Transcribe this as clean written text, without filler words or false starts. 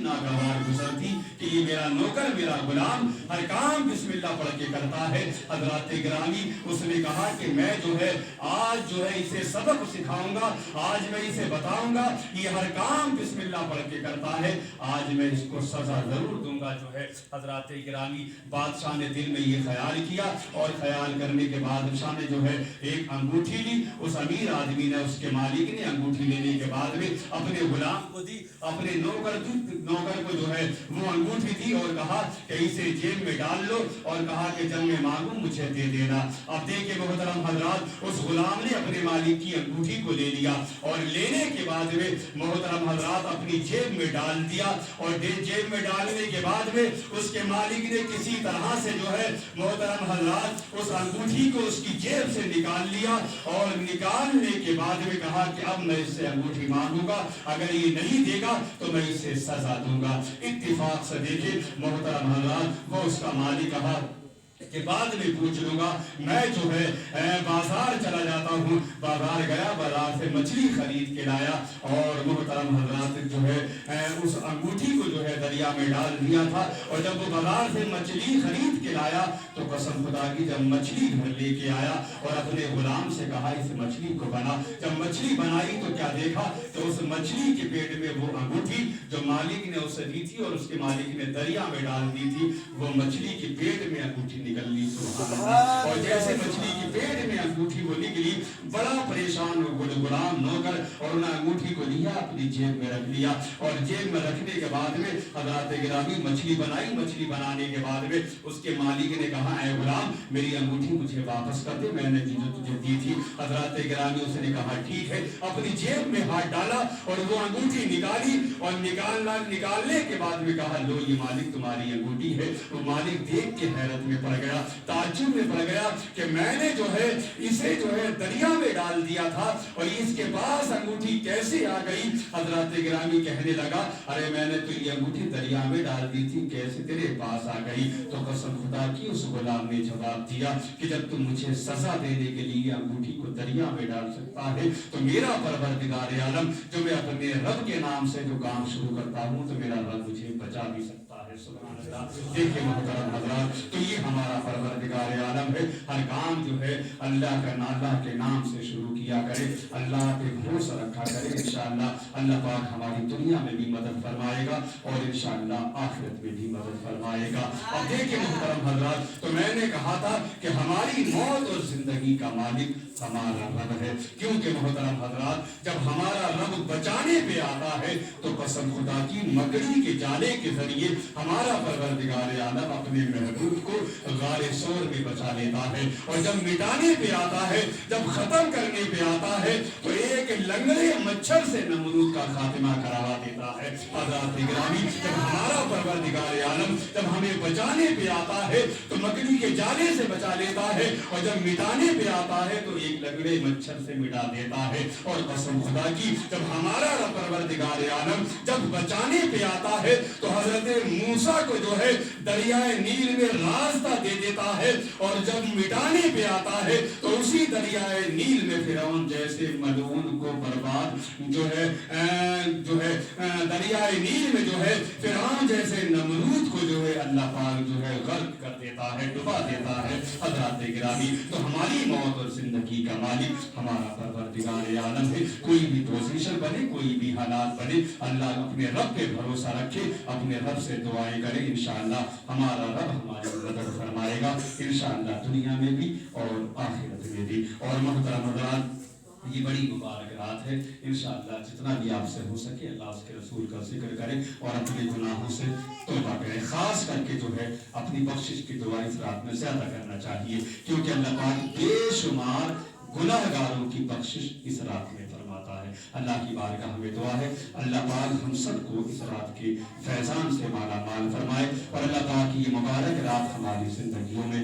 नागवार गुजरती कि ये मेरा नौकर मेरा गुलाम हर काम बिस्मिल्लाह पढ़ के करता है। हजरात गिरामी, उसने कहा कि मैं जो है आज जो है इसे सबक सिखाऊंगा, आज मैं इसे बताऊंगा ये हर काम बिस्मिल्लाह पढ़ के करता है, आज मैं इसको सजा जरूर दूंगा जो है। हजरात गिरामी, बादशाह ने दिल में ये ख्याल किया और ख्याल करने के बाद बादशाह ने जो है एक अंगूठी ली। उस अमीर आदमी ने, उसके मालिक ने अंगूठी लेने के बाद में अपने गुलाम को दी, अपने नौकर को जो है वो अंगूठी दी और कहा कि इसे जेब में डाल लो और कहा कि जब मैं मांगू मुझे दे देना। अब देखिए मोहतरम हजरात, उस गुलाम ने अपने मालिक की अंगूठी को ले लिया और लेने के बाद में मोहतरम हजरात अपनी जेब में डाल दिया और जेब में डालने के बाद में उसके मालिक ने किसी तरह से जो है मोहतरम हजरात उस अंगूठी को उसकी जेब से निकाल लिया और निकालने के बाद में कहा कि अब मैं इससे अंगूठी मांगूंगा, अगर ये नहीं देगा तो मैं इसे सजा दूंगा। इत्तिफाक से देखिए मोहतरम हजरात, वो उसका मालिक कहा कि बाद में पूछ लूंगा, मैं जो है बाजार चला जाता हूँ। बाजार गया, बाजार से मछली खरीद के लाया और मोहतरम हजरात जो है उस अंगूठी को जो है दरिया में डाल दिया था। और जब वो बाजार से मछली खरीद के लाया तो कसम खुदा की जब मछली घर लेके आया और अपने गुलाम से कहा इस मछली को बना, जब मछली बनाई तो क्या देखा तो उस मछली के पेट में वो अंगूठी जो मालिक ने उसे दी थी और उसके मालिक ने दरिया में डाल दी थी, वो मछली के पेट में अंगूठी निकल ली। और जैसे मछली के पेट में अंगूठी वो निकली, बड़ा परेशान हो गुलाम नौकर और उन अंगूठी को लिया अपनी जेब में रख लिया और जेब में रखने के बाद में हजरात गिरामी मछली बनाई। मछली बनाने के बाद में उसके मालिक ने कहा, ऐ गुलाम मेरी अंगूठी मुझे वापस कर दे, मैंने जो तुझे दी थी। हजरात गिरामी, उसने कहा ठीक है, अपनी जेब में हाथ डाला और वो अंगूठी निकाली और निकालने के बाद में कहा, लो ये मालिक तुम्हारी अंगूठी है। वो मालिक देख के हैरत में पड़ गया, ताज्जुब में पड़ गया कि मैंने जो है इसे जो है दरिया में डाल दिया था और इसके पास अंगूठी कैसे आ गई। हजरत गिरामी कहने लगा, अरे मैंने तो ये अंगूठी दरिया में डाल दी थी, कैसे तेरे पास आ गई। तो कसम खुदा की उस गुलाम ने जवाब दिया कि जब तुम मुझे सजा देने के लिए अंगूठी को दरिया में डाल सकता है तो मेरा परवरदिगार आलम जो मैं अपने रब के नाम से जो काम शुरू करता हूँ तो मेरा रब मुझे बचा भी सकता है। सुभान अल्लाह। देखिए मोहतरम हजरात, तो ये हमारा परवरदिगार आलम है। हर काम जो है अल्लाह के नाम से शुरू किया करे, अल्लाह पे भरोसा रखा करे, इंशाअल्लाह अल्लाह पाक हमारी दुनिया में भी मदद फरमाएगा और इंशाअल्लाह आखिरत में भी मदद फरमाएगा। अब देखिए मोहतरम हजरात, तो मैंने कहा था कि हमारी मौत और जिंदगी का मालिक हमारा रब है, क्योंकि मोहतरम हजरात जब हमारा रब बचाने पे आता है तो कसम खुदा की मकड़ी के जाले के जरिए हमारा परवरदिगार आलम अपने महबूब को गारे शोर में बचा लेता है। और जब मिटाने पे आता है, जब खत्म करने पे आता है तो एक लंगड़े मच्छर से नमरूद का खात्मा करवा देता है। हज़रात गिरामी, जब हमारा परवरदिगार आलम जब हमें बचाने पे आता है तो मकड़ी के जाले से बचा लेता है और जब मिटाने पे आता है तो एक लंगड़े मच्छर से मिटा देता है। और कसम खुदा की जब हमारा परवरदिगार आलम जब बचाने पे आता है तो हजरत मूसा को जो है दरियाए नील में रास्ता दे देता है और जब मिटाने पे आता है तो उसी दरियाए नील में फिरौन जैसे मलऊन को बर्बाद जो है दरियाए नील में जो है फिरौन जैसे नमरूद को जो है अल्लाह पाक जो है गर्क कर देता है, डुबा देता है। हज़रात गिरामी, तो हमारी मौत और जिंदगी का मालिक हमारा परवरदिगार आलम है। कोई भी पोजीशन बने, कोई भी हालात बने, अल्लाह अपने रब पे भरोसा रखे, अपने रब से दुआएं करे, इंशाअल्लाह हमारा रब हमारी मदद फरमाएगा, इंशाअल्लाह दुनिया में भी और आखिरत में भी। और मोहतरम हज़रात, ये बड़ी मुबारक रात है, इंशाअल्लाह जितना भी आपसे हो सके अल्लाह उसके रसूल का जिक्र करें और अपने गुनाहों से तौबा करें। खास करके जो है अपनी बख्शिश की दुआ इस रात में ज्यादा करना चाहिए, क्योंकि अल्लाह पाक बेशुमार गुनाहगारों की बख्शिश इस रात में फरमाता है। अल्लाह की बारगाह में दुआ है अल्लाह पाक हम सबको इस रात के फैजान से माला माल फरमाए और अल्लाह पाक की ये मुबारक रात हमारी जिंदगियों में